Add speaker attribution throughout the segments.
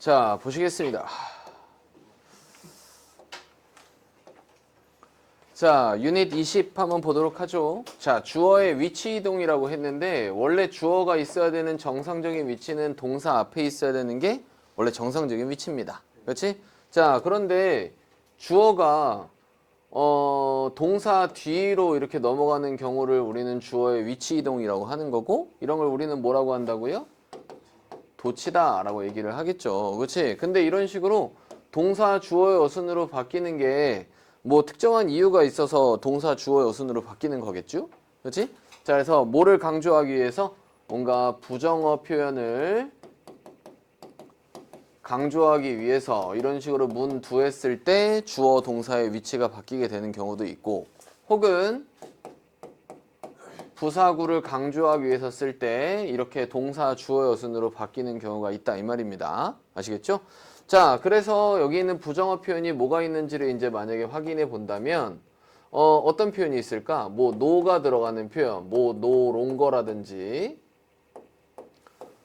Speaker 1: 자, 보시겠습니다. 자, 유닛 20 한번 보도록 하죠. 자, 주어의 위치 이동이라고 했는데 원래 주어가 있어야 되는 정상적인 위치는 동사 앞에 있어야 되는 게 원래 정상적인 위치입니다. 그렇지? 자, 그런데 주어가 동사 뒤로 이렇게 넘어가는 경우를 우리는 주어의 위치 이동이라고 하는 거고, 이런 걸 우리는 뭐라고 한다고요? 도치다 라고 얘기를 하겠죠. 그렇지? 근데 이런 식으로 동사 주어의 어순으로 바뀌는 게 뭐 특정한 이유가 있어서 동사 주어의 어순으로 바뀌는 거겠죠? 그렇지? 자, 그래서 뭐를 강조하기 위해서 뭔가 부정어 표현을 강조하기 위해서 이런 식으로 문2 했을 때 주어 동사의 위치가 바뀌게 되는 경우도 있고, 혹은 부사구를 강조하기 위해서 쓸 때 이렇게 동사 주어 여순으로 바뀌는 경우가 있다 이 말입니다. 아시겠죠? 자, 그래서 여기 있는 부정어 표현이 뭐가 있는지를 이제 만약에 확인해 본다면 어떤 표현이 있을까? 뭐 no가 들어가는 표현, 뭐 no longer라든지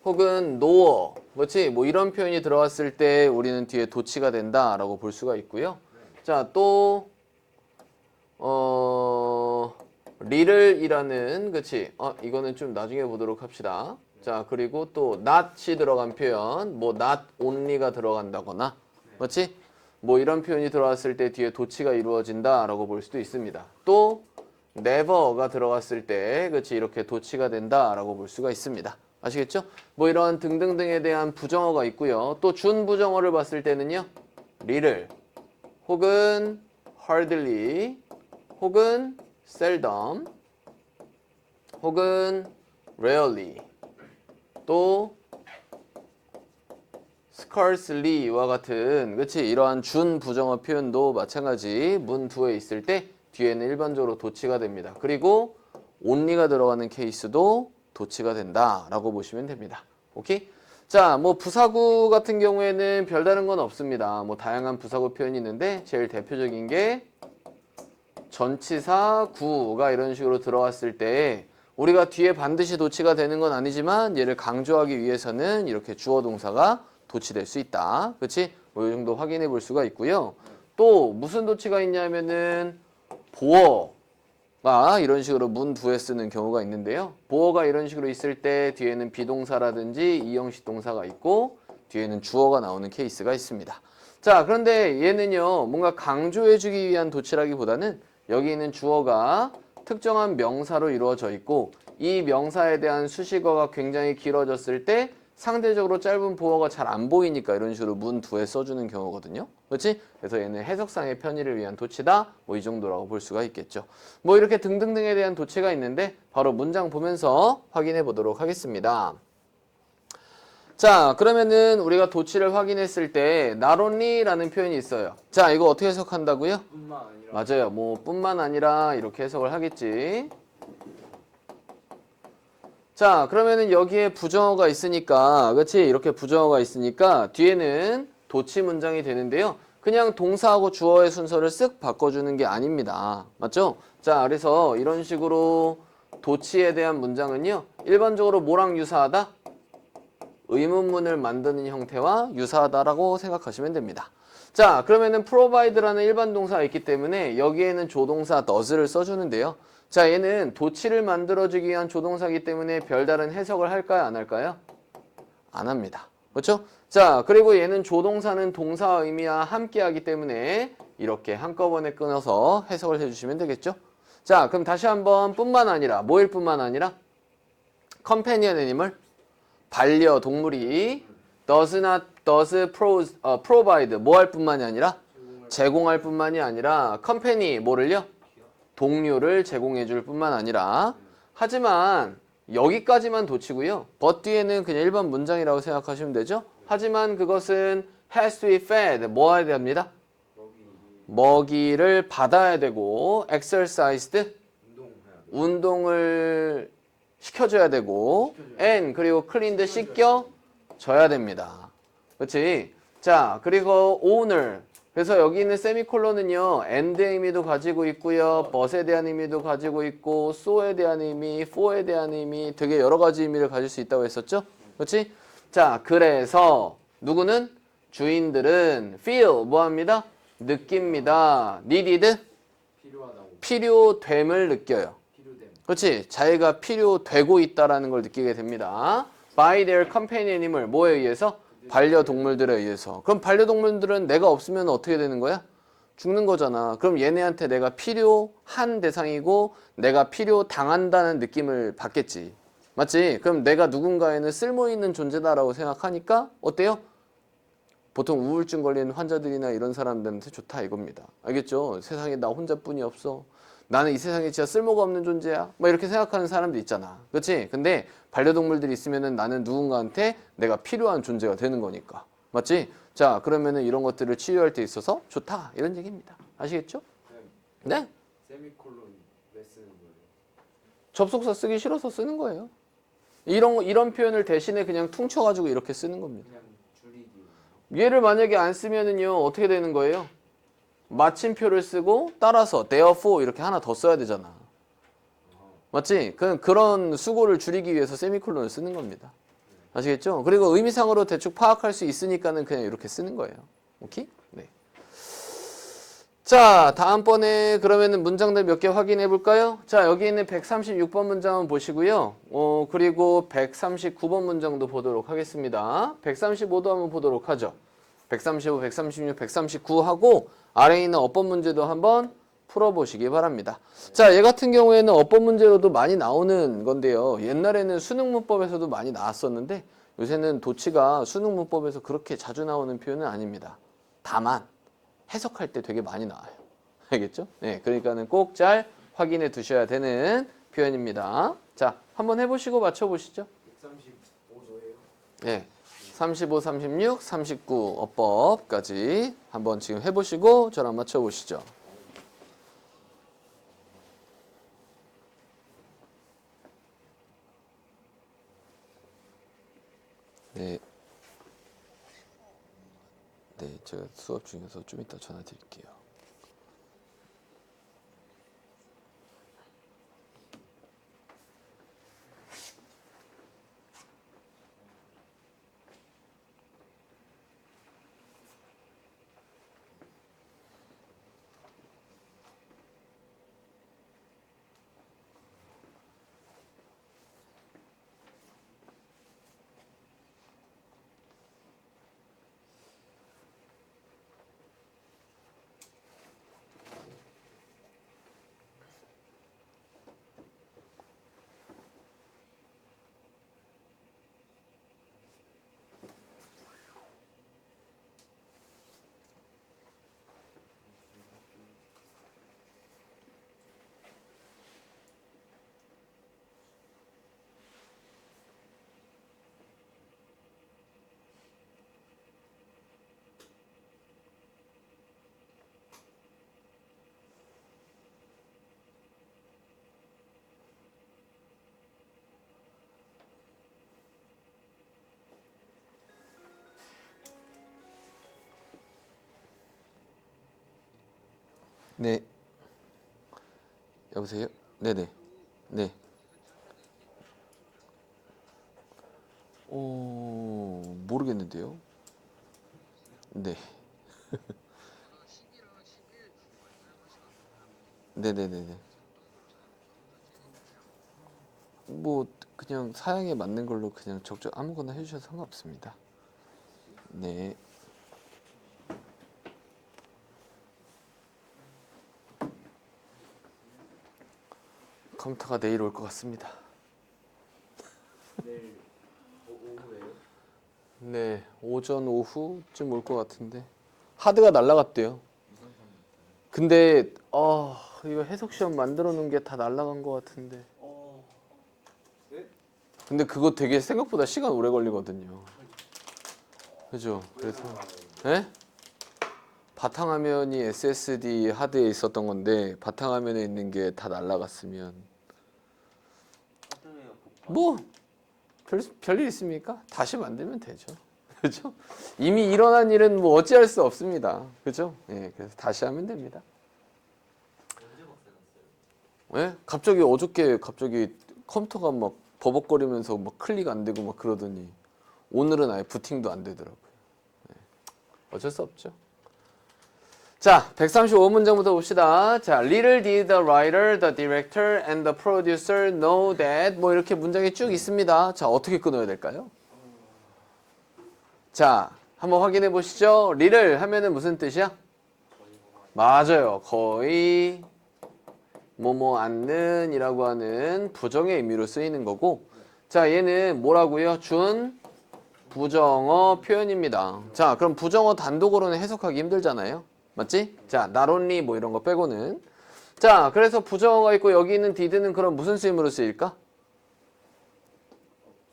Speaker 1: 혹은 nor, 그렇지? 뭐 이런 표현이 들어갔을 때 우리는 뒤에 도치가 된다라고 볼 수가 있고요. 자, 또 little이라는, 그치? 이거는 좀 나중에 보도록 합시다. 자, 그리고 또 not이 들어간 표현, 뭐 not only가 들어간다거나, 그렇지? 뭐 이런 표현이 들어갔을 때 뒤에 도치가 이루어진다라고 볼 수도 있습니다. 또 never가 들어갔을 때, 그렇지? 이렇게 도치가 된다라고 볼 수가 있습니다. 아시겠죠? 뭐 이런 등등등에 대한 부정어가 있고요. 또 준부정어를 봤을 때는요, little, 혹은 hardly, 혹은 seldom, 혹은 rarely, 또 scarcely와 같은, 그치? 이러한 준부정어 표현도 마찬가지 문2에 있을 때 뒤에는 일반적으로 도치가 됩니다. 그리고 only가 들어가는 케이스도 도치가 된다라고 보시면 됩니다. 오케이? 자, 뭐 부사구 같은 경우에는 별다른 건 없습니다. 뭐 다양한 부사구 표현이 있는데 제일 대표적인 게 전치사 구가 이런 식으로 들어왔을 때 우리가 뒤에 반드시 도치가 되는 건 아니지만 얘를 강조하기 위해서는 이렇게 주어 동사가 도치될 수 있다. 그렇지? 뭐 이 정도 확인해 볼 수가 있고요. 또 무슨 도치가 있냐면은 보어가 이런 식으로 문2에 쓰는 경우가 있는데요. 보어가 이런 식으로 있을 때 뒤에는 비동사라든지 이형식 동사가 있고 뒤에는 주어가 나오는 케이스가 있습니다. 자, 그런데 얘는요, 뭔가 강조해주기 위한 도치라기보다는 여기 있는 주어가 특정한 명사로 이루어져 있고 이 명사에 대한 수식어가 굉장히 길어졌을 때 상대적으로 짧은 보어가 잘 안 보이니까 이런 식으로 문2에 써주는 경우거든요. 그렇지? 그래서 얘는 해석상의 편의를 위한 도치다. 뭐 이 정도라고 볼 수가 있겠죠. 뭐 이렇게 등등등에 대한 도치가 있는데 바로 문장 보면서 확인해 보도록 하겠습니다. 자, 그러면은 우리가 도치를 확인했을 때 not only라는 표현이 있어요. 자, 이거 어떻게 해석한다고요?
Speaker 2: 뿐만 아니라
Speaker 1: 맞아요. 뭐 뿐만 아니라 이렇게 해석을 하겠지. 자, 그러면은 여기에 부정어가 있으니까, 그렇지? 이렇게 부정어가 있으니까 뒤에는 도치 문장이 되는데요. 그냥 동사하고 주어의 순서를 쓱 바꿔주는 게 아닙니다. 맞죠? 자, 그래서 이런 식으로 도치에 대한 문장은요, 일반적으로 뭐랑 유사하다? 의문문을 만드는 형태와 유사하다라고 생각하시면 됩니다. 자, 그러면은 provide라는 일반 동사가 있기 때문에 여기에는 조동사 does를 써주는데요. 자, 얘는 도치를 만들어주기 위한 조동사이기 때문에 별다른 해석을 할까요? 안 할까요? 안 합니다. 그렇죠? 자, 그리고 얘는 조동사는 동사 의미와 함께 하기 때문에 이렇게 한꺼번에 끊어서 해석을 해주시면 되겠죠? 자, 그럼 다시 한번 뿐만 아니라, 뭐일 뿐만 아니라 companion animal, 반려동물이 does provide, 뭐 할 뿐만이 아니라 제공할 뿐만이 아니라 company, 뭐를요? 동료를 제공해 줄 뿐만 아니라, 하지만 여기까지만 도치고요. but 뒤에는 그냥 일반 문장이라고 생각하시면 되죠. 하지만 그것은 has to be fed, 뭐 해야 됩니다? 먹이를 받아야 되고 exercised, 운동을 시켜줘야 되고 and 그리고 cleaned, 씻겨줘야 됩니다. 그렇지? 자, 그리고 owner, 그래서 여기 있는 세미콜론은요, and의 의미도 가지고 있고요, but에 대한 의미도 가지고 있고, so에 대한 의미, for에 대한 의미, 되게 여러 가지 의미를 가질 수 있다고 했었죠? 그렇지? 자, 그래서 누구는 주인들은 feel 뭐합니다? 느낍니다. needed 필요됨을 느껴요. 그렇지? 자기가 필요되고 있다라는 걸 느끼게 됩니다. by their companion임을 뭐에 의해서? 반려동물들에 의해서. 그럼 반려동물들은 내가 없으면 어떻게 되는 거야? 죽는 거잖아. 그럼 얘네한테 내가 필요한 대상이고 내가 필요당한다는 느낌을 받겠지. 맞지? 그럼 내가 누군가에는 쓸모있는 존재다라고 생각하니까 어때요? 보통 우울증 걸리는 환자들이나 이런 사람들한테 좋다 이겁니다. 알겠죠? 세상에 나 혼자뿐이 없어. 나는 이 세상에 진짜 쓸모가 없는 존재야. 막 이렇게 생각하는 사람도 있잖아. 그렇지? 근데 반려동물들이 있으면은 나는 누군가한테 내가 필요한 존재가 되는 거니까. 맞지? 자, 그러면은 이런 것들을 치료할 때 있어서 좋다. 이런 얘기입니다. 아시겠죠? 네?
Speaker 2: 세미콜론 왜 쓰는 거예요?
Speaker 1: 접속사 쓰기 싫어서 쓰는 거예요. 이런 표현을 대신에 그냥 퉁쳐가지고 이렇게 쓰는 겁니다.
Speaker 2: 그냥 줄이기.
Speaker 1: 얘를 만약에 안 쓰면은요, 어떻게 되는 거예요? 마침표를 쓰고 따라서 therefore 이렇게 하나 더 써야 되잖아. 맞지? 그런 수고를 줄이기 위해서 세미콜론을 쓰는 겁니다. 아시겠죠? 그리고 의미상으로 대충 파악할 수 있으니까는 그냥 이렇게 쓰는 거예요. 오케이? 네. 자, 다음번에 그러면은 문장들 몇 개 확인해 볼까요? 자, 여기 있는 136번 문장 한번 보시고요. 그리고 139번 문장도 보도록 하겠습니다. 135도 한번 보도록 하죠. 135, 136, 139 하고 아래에 있는 어법 문제도 한번 풀어보시기 바랍니다. 자, 얘 같은 경우에는 어법 문제로도 많이 나오는 건데요. 옛날에는 수능 문법에서도 많이 나왔었는데 요새는 도치가 수능 문법에서 그렇게 자주 나오는 표현은 아닙니다. 다만 해석할 때 되게 많이 나와요. 알겠죠? 네, 그러니까는 꼭 잘 확인해 두셔야 되는 표현입니다. 자, 한번 해보시고 맞춰보시죠.
Speaker 2: 135조예요.
Speaker 1: 네. 35, 36, 39 어법까지 한번 지금 해보시고 저랑 맞춰보시죠. 네. 네, 제가 수업 중에서 좀 이따 전화 드릴게요. 네. 여보세요? 네네. 네. 모르겠는데요. 네. 네네네네. 뭐 그냥 사양에 맞는 걸로 그냥 적절 아무거나 해주셔도 상관없습니다. 네. 컴퓨터가 내일 올 것 같습니다.
Speaker 2: 내일 오후에요?
Speaker 1: 네, 오전 오후쯤 올 것 같은데 하드가 날라갔대요. 근데 이거 해석 시험 만들어 놓은 게 다 날라간 것 같은데.
Speaker 2: 네?
Speaker 1: 근데 그거 되게 생각보다 시간 오래 걸리거든요. 그죠? 그래서 예? 바탕화면이 SSD 하드에 있었던 건데 바탕화면에 있는 게 다 날라갔으면 뭐 별일 있습니까? 다시 만들면 되죠. 그죠? 이미 일어난 일은 뭐 어찌할 수 없습니다. 그죠? 예, 그래서 다시 하면 됩니다. 예? 갑자기 어저께 컴퓨터가 막 버벅거리면서 막 클릭 안 되고 막 그러더니 오늘은 아예 부팅도 안 되더라고요. 예. 어쩔 수 없죠. 자, 135문장부터 봅시다. 자, little did the writer, the director, and the producer know that 뭐 이렇게 문장이 쭉 있습니다. 자, 어떻게 끊어야 될까요? 자, 한번 확인해 보시죠. little 하면은 무슨 뜻이야? 맞아요. 거의 뭐뭐 않는 이라고 하는 부정의 의미로 쓰이는 거고, 자, 얘는 뭐라고요? 준 부정어 표현입니다. 자, 그럼 부정어 단독으로는 해석하기 힘들잖아요. 맞지? 자, not only 뭐 이런 거 빼고는. 자, 그래서 부정어가 있고 여기 있는 did는 그럼 무슨 쓰임으로 쓰일까?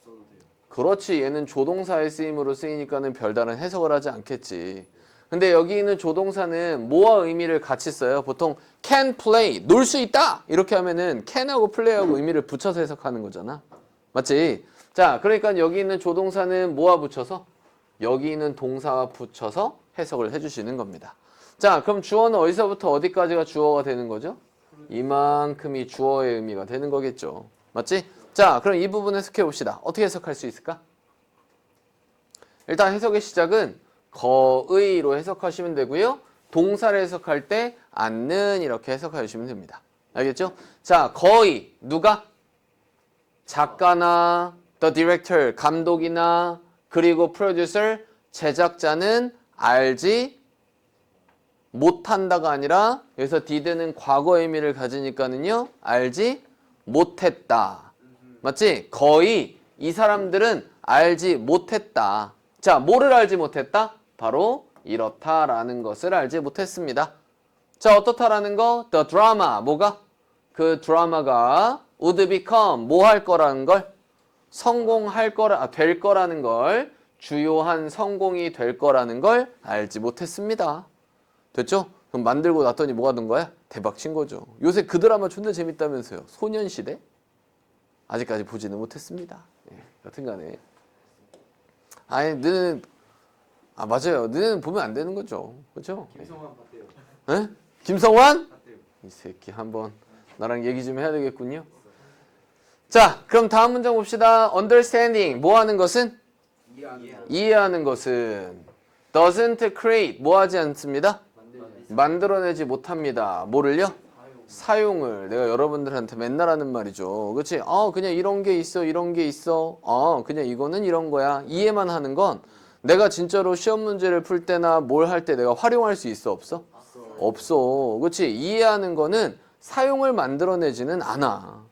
Speaker 2: 없어도 돼요.
Speaker 1: 그렇지. 얘는 조동사의 쓰임으로 쓰이니까는 별다른 해석을 하지 않겠지. 근데 여기 있는 조동사는 뭐와 의미를 같이 써요? 보통 can play, 놀 수 있다! 이렇게 하면은 can하고 play하고 의미를 붙여서 해석하는 거잖아. 맞지? 자, 그러니까 여기 있는 조동사는 뭐와 붙여서? 여기 있는 동사와 붙여서 해석을 해주시는 겁니다. 자, 그럼 주어는 어디서부터 어디까지가 주어가 되는 거죠? 이만큼이 주어의 의미가 되는 거겠죠. 맞지? 자, 그럼 이 부분 해석해 봅시다. 어떻게 해석할 수 있을까? 일단 해석의 시작은 거의로 해석하시면 되고요. 동사를 해석할 때 않는 이렇게 해석해 주시면 됩니다. 알겠죠? 자, 거의 누가? 작가나 the director 감독이나 그리고 producer 제작자는 알지 못한다가 아니라 여기서 did는 과거 의미를 가지니까는요. 알지 못했다. 맞지? 거의 이 사람들은 알지 못했다. 자, 뭐를 알지 못했다? 바로 이렇다라는 것을 알지 못했습니다. 자, 어떻다라는 거? The drama. 뭐가? 그 드라마가 would become 뭐 할 거라는 걸? 성공할 거라, 될 거라는 걸, 주요한 성공이 될 거라는 걸 알지 못했습니다. 됐죠? 그럼 만들고 났더니 뭐가 된 거야? 대박 친 거죠. 요새 그 드라마 존나 재밌다면서요. 소년시대? 아직까지 보지는 못했습니다. 예, 여튼간에. 아니, 너는, 맞아요. 너는 보면 안 되는 거죠. 그렇죠?
Speaker 2: 김성환 봤대요.
Speaker 1: 예? 김성환?
Speaker 2: 봤대요.
Speaker 1: 이 새끼 한번 나랑 얘기 좀 해야 되겠군요. 자, 그럼 다음 문장 봅시다. understanding, 뭐 하는 것은? 이해하는 것은 doesn't create, 뭐 하지 않습니다? 만들어내지 못합니다. 뭐를요? 사용을. 내가 여러분들한테 맨날 하는 말이죠. 그렇지? 그냥 이런 게 있어, 이런 게 있어. 그냥 이거는 이런 거야. 이해만 하는 건 내가 진짜로 시험 문제를 풀 때나 뭘 할 때 내가 활용할 수 있어, 없어? 없어. 그렇지? 이해하는 거는 사용을 만들어내지는 않아.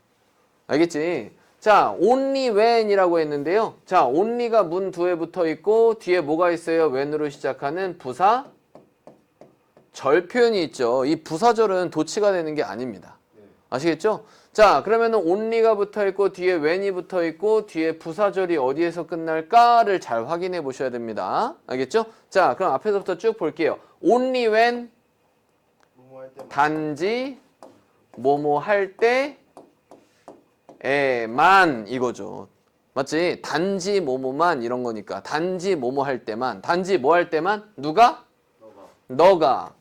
Speaker 1: 알겠지? 자, only when이라고 했는데요. 자, only가 문 뒤에 붙어 있고 뒤에 뭐가 있어요? when으로 시작하는 부사 절 표현이 있죠. 이 부사절은 도치가 되는 게 아닙니다. 아시겠죠? 자, 그러면은 only가 붙어 있고 뒤에 when이 붙어 있고 뒤에 부사절이 어디에서 끝날까를 잘 확인해 보셔야 됩니다. 알겠죠? 자, 그럼 앞에서부터 쭉 볼게요. only when 단지 뭐뭐 할 때에만 이거죠. 맞지? 단지 뭐뭐만 이런 거니까 단지 뭐뭐 할 때만 단지 뭐 할 때만 누가? 너가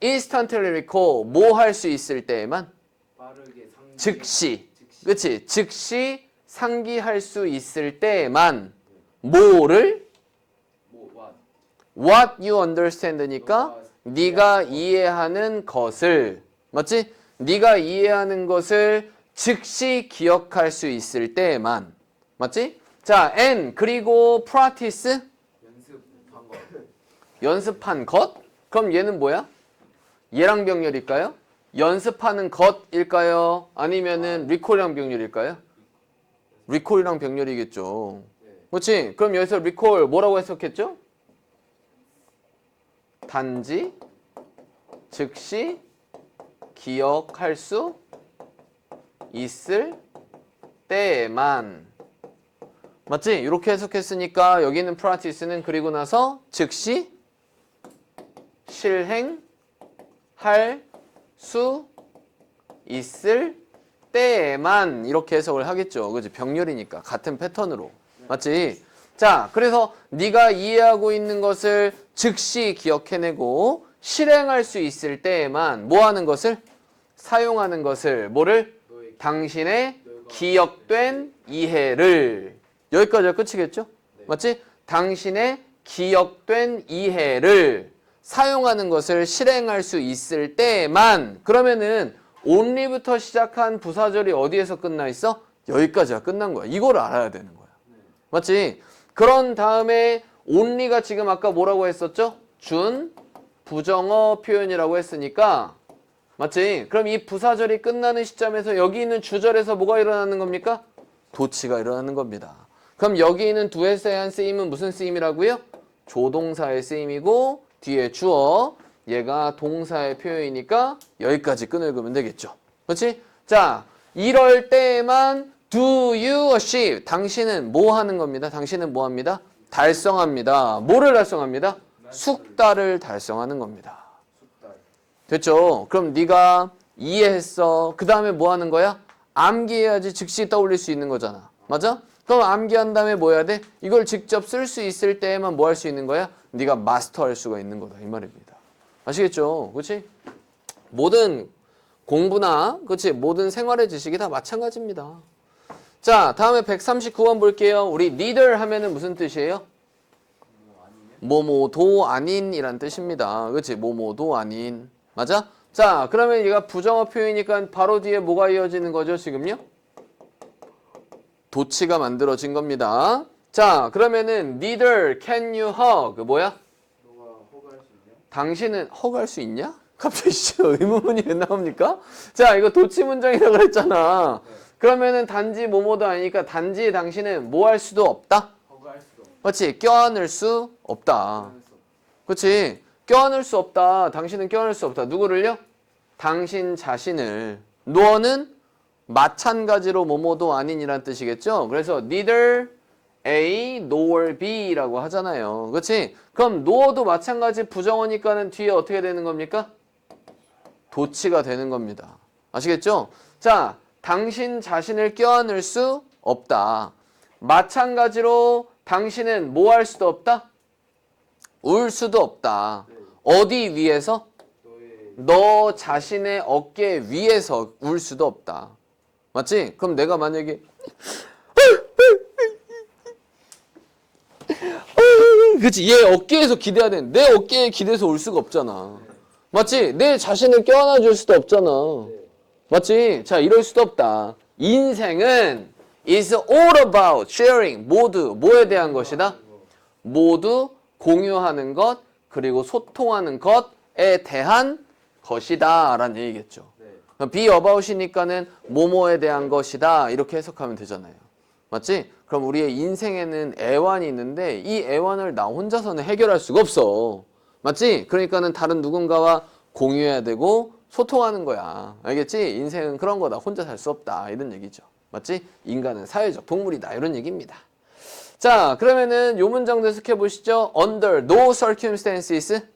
Speaker 1: instantly recall 뭐 할 수 있을 때에만
Speaker 2: 빠르게 상기.
Speaker 1: 즉시 그치? 즉시 상기할 수 있을 때에만 뭐를? what you understand니까 네가 이해하는 것을 맞지? 네가 이해하는 것을 즉시 기억할 수 있을 때에만 맞지? 자, and 그리고 practice
Speaker 2: 연습한 거.
Speaker 1: 연습한 것? 그럼 얘는 뭐야? 얘랑 병렬일까요? 연습하는 것일까요? 아니면은 recall이랑 병렬일까요? recall이랑 병렬이겠죠. 그렇지? 그럼 여기서 recall 뭐라고 해석했죠? 단지 즉시 기억할 수 있을 때에만 맞지? 이렇게 해석했으니까 여기는 practice는 그리고 나서 즉시 실행할 수 있을 때에만 이렇게 해석을 하겠죠. 그지? 병렬이니까 같은 패턴으로. 맞지? 자, 그래서 네가 이해하고 있는 것을 즉시 기억해내고 실행할 수 있을 때에만 뭐 하는 것을? 사용하는 것을 뭐를? 당신의 기억된 이해를 여기까지가 끝이겠죠? 맞지? 당신의 기억된 이해를 사용하는 것을 실행할 수 있을 때만 그러면은 only부터 시작한 부사절이 어디에서 끝나 있어? 여기까지가 끝난 거야. 이걸 알아야 되는 거야. 맞지? 그런 다음에 only가 지금 아까 뭐라고 했었죠? 준 부정어 표현이라고 했으니까 맞지? 그럼 이 부사절이 끝나는 시점에서 여기 있는 주절에서 뭐가 일어나는 겁니까? 도치가 일어나는 겁니다. 그럼 여기 있는 두에서의 한 쓰임은 무슨 쓰임이라고요? 조동사의 쓰임이고 뒤에 주어 얘가 동사의 표현이니까 여기까지 끈을 그으면 되겠죠. 그렇지? 자, 이럴 때만 do you achieve 당신은 뭐 하는 겁니다. 당신은 뭐 합니다? 달성합니다. 뭐를 달성합니다? 숙달을 달성하는 겁니다. 됐죠? 그럼 네가 이해했어. 그 다음에 뭐 하는 거야? 암기해야지 즉시 떠올릴 수 있는 거잖아. 맞아? 그럼 암기한 다음에 뭐 해야 돼? 이걸 직접 쓸 수 있을 때에만 뭐 할 수 있는 거야? 네가 마스터할 수가 있는 거다. 이 말입니다. 아시겠죠? 그렇지? 모든 공부나 그렇지? 모든 생활의 지식이 다 마찬가지입니다. 자, 다음에 139번 볼게요. 우리 neither 하면은 무슨 뜻이에요? 뭐뭐도 아닌이란 뜻입니다. 그렇지? 뭐뭐도 아닌. 맞아? 자, 그러면 얘가 부정어 표현이니까 바로 뒤에 뭐가 이어지는 거죠, 지금요? 도치가 만들어진 겁니다. 자, 그러면은 neither can you hug 뭐야?
Speaker 2: 너가 허가할 수 있냐?
Speaker 1: 당신은 허가할 수 있냐? 갑자기 의문문이 왜 나옵니까? 자, 이거 도치 문장이라고 그랬잖아. 그러면은 단지 뭐뭐도 아니니까 단지 당신은 뭐 할 수도 없다?
Speaker 2: 허가할 수도 없다.
Speaker 1: 그렇지? 껴안을 수 없다. 그렇지? 껴안을 수 없다. 당신은 껴안을 수 없다. 누구를요? 당신 자신을. 너는 마찬가지로 뭐뭐도 아닌이란 뜻이겠죠? 그래서 neither A nor B라고 하잖아요. 그렇지? 그럼 nor도 마찬가지 부정어니까는 뒤에 어떻게 되는 겁니까? 도치가 되는 겁니다. 아시겠죠? 자, 당신 자신을 껴안을 수 없다. 마찬가지로 당신은 뭐 할 수도 없다? 울 수도 없다. 어디 위에서? 너 자신의 어깨 위에서 울 수도 없다. 맞지? 그럼 내가 만약에 그치? 얘 어깨에서 기대야 되는데 내 어깨에 기대서 울 수가 없잖아. 맞지? 내 자신을 껴안아 줄 수도 없잖아. 맞지? 자, 이럴 수도 없다. 인생은 is all about sharing. 모두 뭐에 대한 것이다? 모두 공유하는 것 그리고 소통하는 것에 대한 것이다 라는 얘기겠죠. be about이니까는 뭐뭐에 대한 것이다 이렇게 해석하면 되잖아요. 맞지? 그럼 우리의 인생에는 애환이 있는데 이 애환을 나 혼자서는 해결할 수가 없어. 맞지? 그러니까는 다른 누군가와 공유해야 되고 소통하는 거야. 알겠지? 인생은 그런 거다. 혼자 살 수 없다. 이런 얘기죠. 맞지? 인간은 사회적 동물이다. 이런 얘기입니다. 자, 그러면은 요 문장도 해석해 보시죠. Under no circumstances.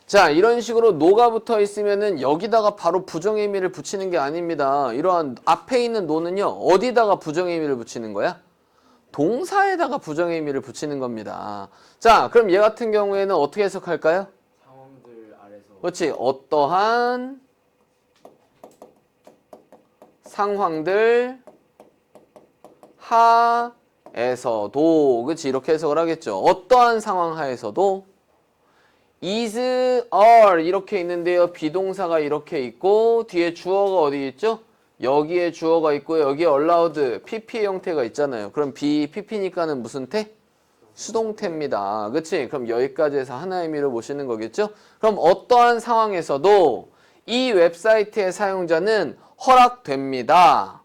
Speaker 1: 자, 이런 식으로 no가 붙어 있으면은 여기다가 바로 부정의 의미를 붙이는 게 아닙니다. 이러한 앞에 있는 no는요. 어디다가 부정의 의미를 붙이는 거야? 동사에다가 부정의 의미를 붙이는 겁니다. 자, 그럼 얘 같은 경우에는 어떻게 해석할까요?
Speaker 2: 상황들 아래서.
Speaker 1: 그렇지. 어떠한 상황들 하에서도 그렇지. 이렇게 해석을 하겠죠. 어떠한 상황 하에서도 is, are 이렇게 있는데요. 비동사가 이렇게 있고 뒤에 주어가 어디 있죠? 여기에 주어가 있고 여기에 allowed, pp의 형태가 있잖아요. 그럼 be, pp니까는 무슨 태? 수동태입니다. 그치? 그럼 여기까지 해서 하나의 의미를 보시는 거겠죠? 그럼 어떠한 상황에서도 이 웹사이트의 사용자는 허락됩니다.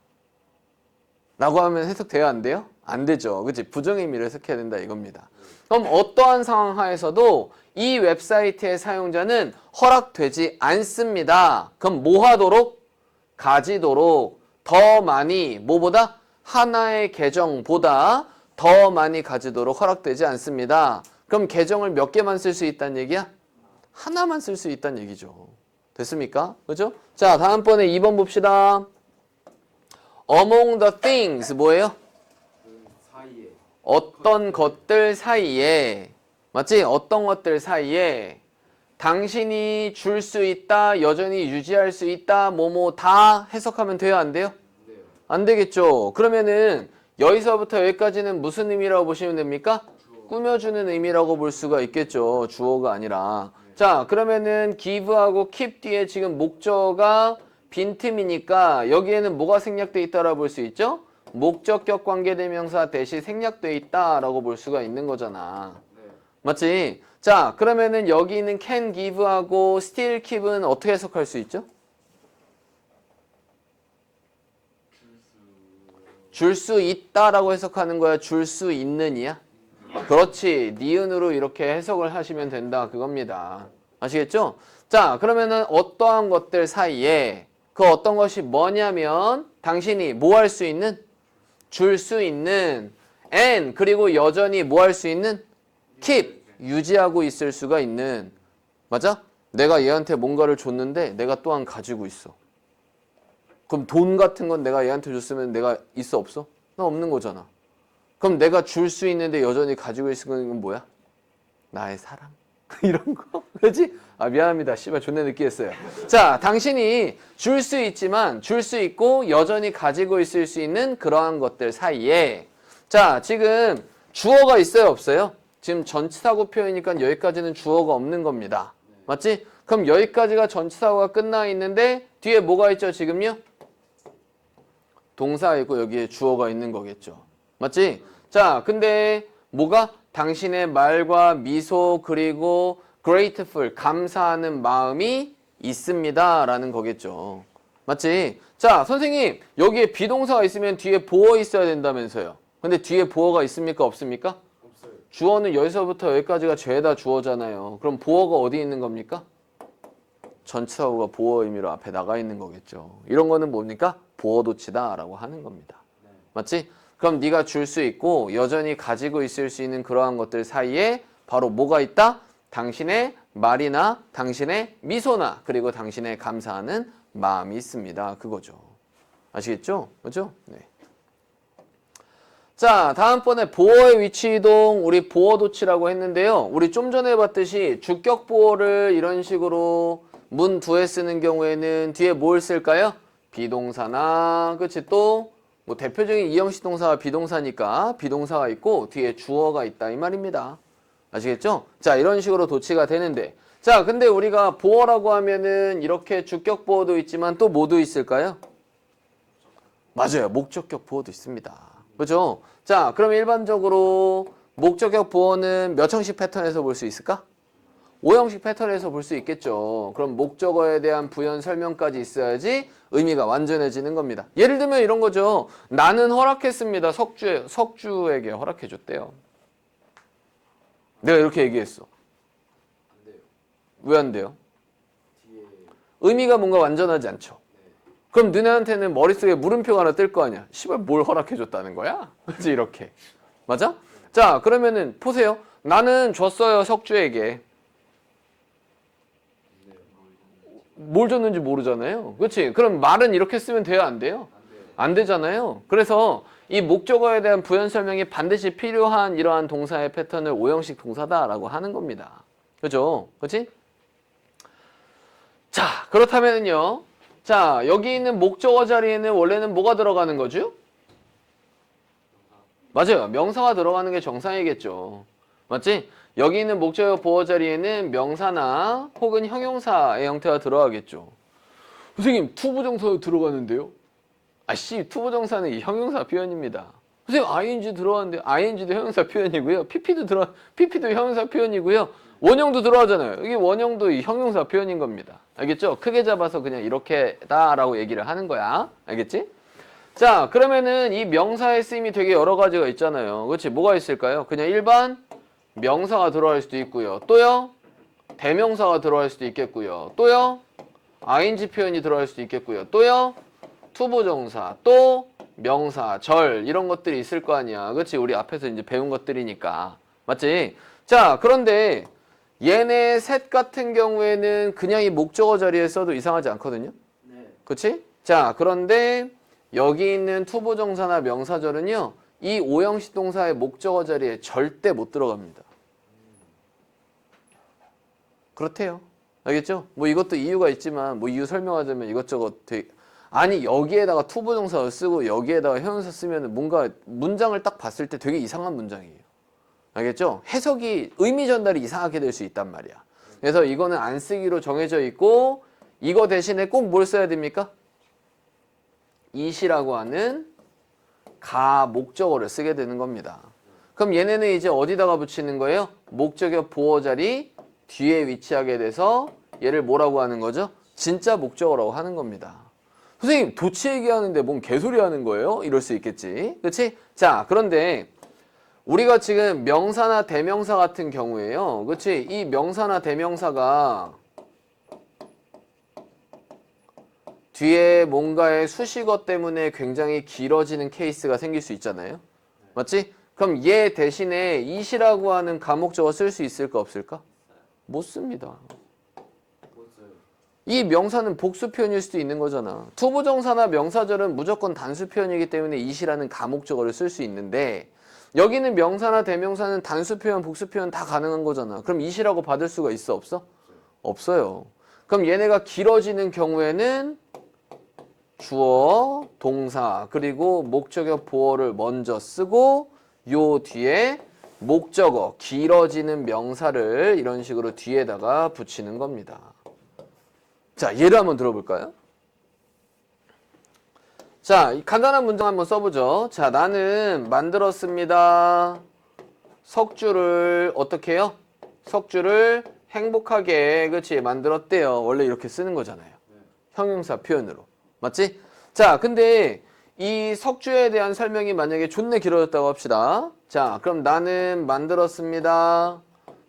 Speaker 1: 라고 하면 해석돼야 안 돼요? 안 되죠. 그치? 부정의 의미를 해석해야 된다 이겁니다. 그럼 어떠한 상황 하에서도 이 웹사이트의 사용자는 허락되지 않습니다. 그럼 뭐 하도록? 가지도록 더 많이 뭐보다? 하나의 계정보다 더 많이 가지도록 허락되지 않습니다. 그럼 계정을 몇 개만 쓸 수 있다는 얘기야? 하나만 쓸 수 있다는 얘기죠. 됐습니까? 그죠? 자, 다음번에 2번 봅시다. Among the things 뭐예요?
Speaker 2: 그 사이에.
Speaker 1: 어떤 것들 사이에 맞지? 어떤 것들 사이에 당신이 줄 수 있다, 여전히 유지할 수 있다, 뭐뭐 다 해석하면 돼요? 안 돼요?
Speaker 2: 네요.
Speaker 1: 안 되겠죠. 그러면은 여기서부터 여기까지는 무슨 의미라고 보시면 됩니까? 꾸며주는 의미라고 볼 수가 있겠죠. 주어가 아니라. 자, 그러면은 give하고 keep 뒤에 지금 목적어가 빈틈이니까 여기에는 뭐가 생략돼 있다라고 볼 수 있죠? 목적격 관계대명사 대시 생략돼 있다라고 볼 수가 있는 거잖아.
Speaker 2: 네.
Speaker 1: 맞지? 자, 그러면은 여기 있는 can give하고 still keep은 어떻게 해석할 수 있죠? 줄 수 있다라고 해석하는 거야? 줄 수 있는이야? 그렇지. 니은으로 이렇게 해석을 하시면 된다. 그겁니다. 아시겠죠? 자, 그러면은 어떠한 것들 사이에 그 어떤 것이 뭐냐면 당신이 뭐 할 수 있는? 줄 수 있는 and 그리고 여전히 뭐 할 수 있는? keep 유지하고 있을 수가 있는 맞아? 내가 얘한테 뭔가를 줬는데 내가 또한 가지고 있어. 그럼 돈 같은 건 내가 얘한테 줬으면 내가 있어 없어? 나 없는 거잖아. 그럼 내가 줄 수 있는데 여전히 가지고 있는 건 뭐야? 나의 사랑. 이런 거. 그렇지? 아 미안합니다. 씨발 존나 느끼했어요. 자, 당신이 줄 수 있지만 줄 수 있고 여전히 가지고 있을 수 있는 그러한 것들 사이에 자, 지금 주어가 있어요, 없어요? 지금 전치사고 표현이니까 여기까지는 주어가 없는 겁니다. 맞지? 그럼 여기까지가 전치사고가 끝나 있는데 뒤에 뭐가 있죠, 지금요? 동사 있고 여기에 주어가 있는 거겠죠. 맞지? 자, 근데 뭐가? 당신의 말과 미소 그리고 grateful, 감사하는 마음이 있습니다. 라는 거겠죠. 맞지? 자, 선생님, 여기에 비동사가 있으면 뒤에 보어 있어야 된다면서요. 근데 뒤에 보어가 있습니까? 없습니까?
Speaker 2: 없어요.
Speaker 1: 주어는 여기서부터 여기까지가 죄다 주어잖아요. 그럼 보어가 어디 있는 겁니까? 전치사구가 보어 의미로 앞에 나가 있는 거겠죠. 이런 거는 뭡니까? 보어도치다라고 하는 겁니다.
Speaker 2: 네.
Speaker 1: 맞지? 그럼 네가 줄 수 있고 여전히 가지고 있을 수 있는 그러한 것들 사이에 바로 뭐가 있다? 당신의 말이나 당신의 미소나 그리고 당신의 감사하는 마음이 있습니다. 그거죠. 아시겠죠? 그죠? 네. 자, 다음번에 보어의 위치 이동 우리 보어도치라고 했는데요. 우리 좀 전에 봤듯이 주격 보어를 이런 식으로 문 두에 쓰는 경우에는 뒤에 뭘 쓸까요? 비동사나 그치 또 뭐 대표적인 이형식 동사가 비동사니까 비동사가 있고 뒤에 주어가 있다 이 말입니다. 아시겠죠? 자, 이런 식으로 도치가 되는데 자, 근데 우리가 보어라고 하면은 이렇게 주격 보어도 있지만 또 뭐도 있을까요? 맞아요. 목적격 보어도 있습니다. 그죠? 자, 그럼 일반적으로 목적격 보어는 몇 형식 패턴에서 볼 수 있을까? 5형식 패턴에서 볼 수 있겠죠. 그럼 목적어에 대한 부연 설명까지 있어야지 의미가 완전해지는 겁니다. 예를 들면 이런 거죠. 나는 허락했습니다. 석주에게 허락해줬대요. 내가 이렇게 얘기했어.
Speaker 2: 안 돼요.
Speaker 1: 왜 안 돼요?
Speaker 2: 뒤에
Speaker 1: 의미가 뭔가 완전하지 않죠.
Speaker 2: 네.
Speaker 1: 그럼 너네한테는 머릿속에 물음표가 하나 뜰 거 아니야. 씨발 뭘 허락해줬다는 거야? 그치 이렇게. 맞아? 자, 그러면은 보세요. 나는 줬어요 석주에게. 뭘 줬는지 모르잖아요. 그렇지? 그럼 말은 이렇게 쓰면 돼요? 안 돼요?
Speaker 2: 안 돼요.
Speaker 1: 안 되잖아요. 그래서 이 목적어에 대한 부연 설명이 반드시 필요한 이러한 동사의 패턴을 5형식 동사다라고 하는 겁니다. 그죠? 그렇지? 자, 그렇다면요. 자, 여기 있는 목적어 자리에는 원래는 뭐가 들어가는 거죠? 맞아요. 명사가 들어가는 게 정상이겠죠. 맞지? 여기 있는 목적어 보어 자리에는 명사나 혹은 형용사의 형태가 들어가겠죠. 선생님, 투부정사 들어가는데요? 아씨, 투부정사는 이 형용사 표현입니다. 선생님, ing 들어가는데 ing도 형용사 표현이고요. pp도 형용사 표현이고요. 원형도 들어가잖아요. 여기 원형도 이 형용사 표현인 겁니다. 알겠죠? 크게 잡아서 그냥 이렇게다라고 얘기를 하는 거야. 알겠지? 자, 그러면은 이 명사의 쓰임이 되게 여러 가지가 있잖아요. 그렇지? 뭐가 있을까요? 그냥 일반 명사가 들어갈 수도 있고요. 또요? 대명사가 들어갈 수도 있겠고요. 또요? ing 표현이 들어갈 수도 있겠고요. 또요? 투부정사, 또 명사, 절 이런 것들이 있을 거 아니야. 그렇지? 우리 앞에서 이제 배운 것들이니까. 맞지? 자, 그런데 얘네 셋 같은 경우에는 그냥 이 목적어 자리에 써도 이상하지 않거든요.
Speaker 2: 네.
Speaker 1: 그렇지? 자, 그런데 여기 있는 투부정사나 명사절은요. 이 5형식 동사의 목적어 자리에 절대 못 들어갑니다. 그렇대요. 알겠죠? 뭐 이것도 이유가 있지만 뭐 이유 설명하자면 이것저것 되게 아니 여기에다가 투부정사를 쓰고 여기에다가 형용사 쓰면 뭔가 문장을 딱 봤을 때 되게 이상한 문장이에요. 알겠죠? 해석이 의미 전달이 이상하게 될 수 있단 말이야. 그래서 이거는 안 쓰기로 정해져 있고 이거 대신에 꼭 뭘 써야 됩니까? it이라고 하는 가 목적어를 쓰게 되는 겁니다. 그럼 얘네는 이제 어디다가 붙이는 거예요? 목적어 보어 자리 뒤에 위치하게 돼서 얘를 뭐라고 하는 거죠? 진짜 목적어라고 하는 겁니다. 선생님 도치 얘기하는데 뭔 개소리 하는 거예요? 이럴 수 있겠지. 그렇지? 자, 그런데 우리가 지금 명사나 대명사 같은 경우에요. 그렇지? 이 명사나 대명사가 뒤에 뭔가의 수식어 때문에 굉장히 길어지는 케이스가 생길 수 있잖아요. 맞지? 그럼 얘 대신에 it이라고 하는 가목적어 쓸 수 있을까 없을까? 못 씁니다. 이 명사는 복수 표현일 수도 있는 거잖아. 투부정사나 명사절은 무조건 단수 표현이기 때문에 it이라는 가목적어를 쓸 수 있는데 여기는 명사나 대명사는 단수 표현, 복수 표현 다 가능한 거잖아. 그럼 it이라고 받을 수가 있어 없어? 없어요. 그럼 얘네가 길어지는 경우에는 주어, 동사, 그리고 목적어 보어를 먼저 쓰고 요 뒤에 목적어, 길어지는 명사를 이런 식으로 뒤에다가 붙이는 겁니다. 자, 예를 한번 들어볼까요? 자, 간단한 문장 한번 써보죠. 자, 나는 만들었습니다. 석주를 어떻게 해요? 석주를 행복하게, 그치? 만들었대요. 원래 이렇게 쓰는 거잖아요. 형용사 표현으로. 맞지? 자, 근데 이 석주에 대한 설명이 만약에 존내 길어졌다고 합시다. 자, 그럼 나는 만들었습니다.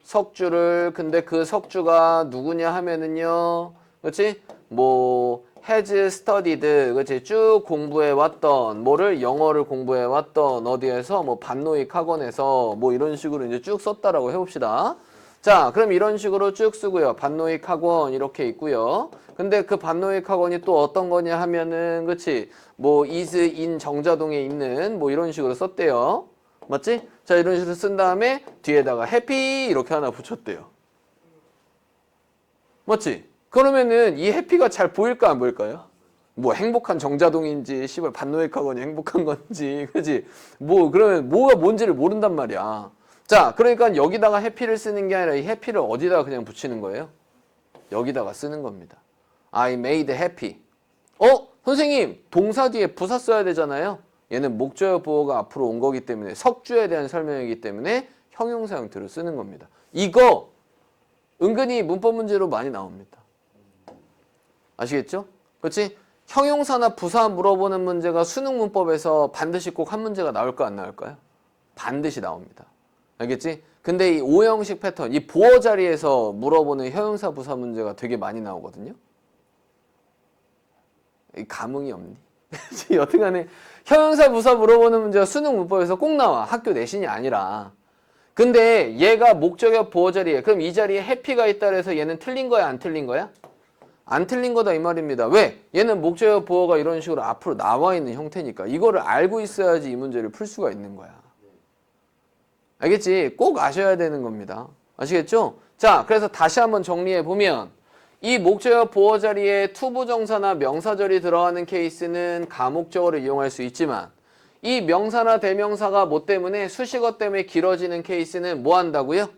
Speaker 1: 석주를. 근데 그 석주가 누구냐 하면은요. 그렇지? 뭐 has studied. 그렇지? 쭉 공부해 왔던 뭐를 영어를 공부해 왔던 어디에서 뭐 반노익 학원에서 뭐 이런 식으로 이제 쭉 썼다라고 해 봅시다. 자, 그럼 이런 식으로 쭉 쓰고요. 반노익 학원 이렇게 있고요. 근데 그 반노익 학원이 또 어떤 거냐 하면은 그치? 뭐 is in 정자동에 있는 뭐 이런 식으로 썼대요. 맞지? 자, 이런 식으로 쓴 다음에 뒤에다가 해피 이렇게 하나 붙였대요. 맞지? 그러면은 이 해피가 잘 보일까 안 보일까요? 뭐 행복한 정자동인지 씨발 반노익 학원이 행복한 건지 그지? 뭐 그러면 뭐가 뭔지를 모른단 말이야. 자, 그러니까 여기다가 해피를 쓰는 게 아니라 이 해피를 어디다가 그냥 붙이는 거예요? 여기다가 쓰는 겁니다. I made happy. 선생님, 동사 뒤에 부사 써야 되잖아요. 얘는 목적어 보어가 앞으로 온 거기 때문에 석주에 대한 설명이기 때문에 형용사 형태로 쓰는 겁니다. 이거 은근히 문법 문제로 많이 나옵니다. 아시겠죠? 그렇지? 형용사나 부사 물어보는 문제가 수능 문법에서 반드시 꼭 한 문제가 나올까 안 나올까요? 반드시 나옵니다. 알겠지? 근데 이 오형식 패턴, 이 보어 자리에서 물어보는 형용사 부사 문제가 되게 많이 나오거든요. 감흥이 없니? 여튼간에 형용사 부사 물어보는 문제가 수능 문법에서 꼭 나와. 학교 내신이 아니라. 근데 얘가 목적어 보어 자리에, 그럼 이 자리에 해피가 있다 그래서 얘는 틀린 거야 안 틀린 거야? 안 틀린 거다 이 말입니다. 왜? 얘는 목적어 보어가 이런 식으로 앞으로 나와 있는 형태니까 이거를 알고 있어야지 이 문제를 풀 수가 있는 거야. 알겠지? 꼭 아셔야 되는 겁니다. 아시겠죠? 자, 그래서 다시 한번 정리해 보면 이 목적어 보어 자리에 투부정사나 명사절이 들어가는 케이스는 가목적어를 이용할 수 있지만 이 명사나 대명사가 뭐 때문에 수식어 때문에 길어지는 케이스는 뭐 한다고요?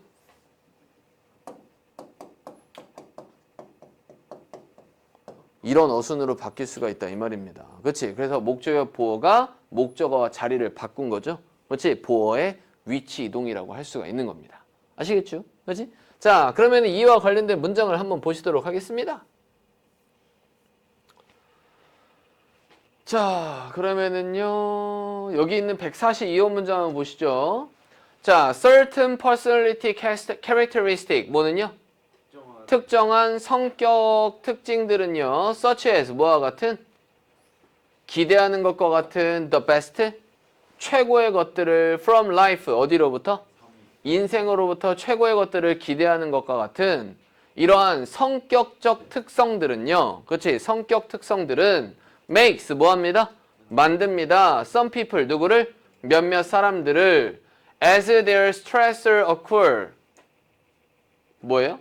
Speaker 1: 이런 어순으로 바뀔 수가 있다 이 말입니다. 그렇지? 그래서 목적어 보어가 목적어와 자리를 바꾼 거죠. 그렇지? 보어의 위치 이동이라고 할 수가 있는 겁니다. 아시겠죠? 그렇지? 자, 그러면 이와 관련된 문장을 한번 보시도록 하겠습니다. 자, 그러면은요. 여기 있는 142호 문장 한번 보시죠. 자, certain personality characteristic 뭐는요? 특정한 성격 특징들은요. such as 뭐와 같은? 기대하는 것과 같은 the best? 최고의 것들을 from life 어디로부터? 인생으로부터 최고의 것들을 기대하는 것과 같은 이러한 성격적 특성들은요. 그렇지? 성격 특성들은 makes 뭐합니다? 만듭니다. some people 누구를? 몇몇 사람들을 as their stressor occur 뭐예요?